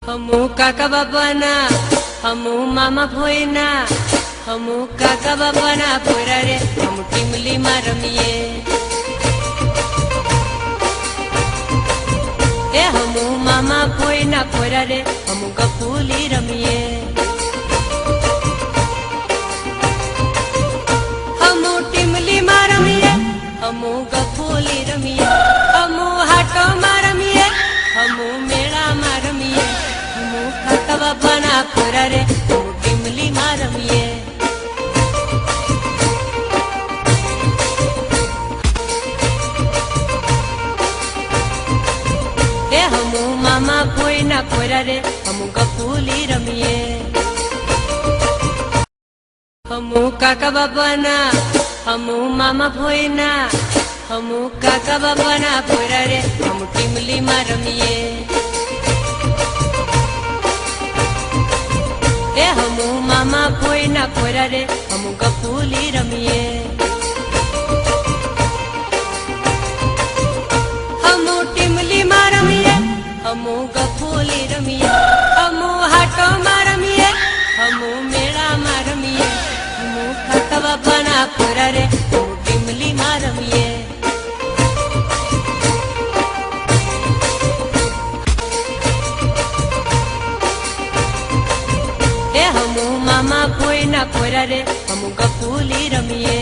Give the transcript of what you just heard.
हमू काका बाबाना हमू मामा भोयना हमू काका बाबाना पोरा रे हम टीमली में रमीए। ए हमू मामा भोयना पोरा रे हम गफूली रमीए। हमू टीमली में रमीए हमू गफूली रमीए। हमू हाटो में रमीए हमू मेला में रमीए। हमू काका बाबाना पोरा रे हम टीमली में रमीए। हमू मामा भोयना पोरा रे हम गफूली रमीए। हमू काका बाबाना हमू मामा भोयना हमू काका बाबाना पोरा रे हम टीमली में रमीए। ए हमू मामा भोयना पोरा रे हम गफूली रमीए। हमू टीमली में रमीए हमू गफूली रमीए। हमू हाटो में रमीए हमू मेला में रमीए। हमू काका बाबाना पोरा रे हम टीमली में रमीए। ए हमू मामा भोयना पोरा रे हम गफूली रमीए।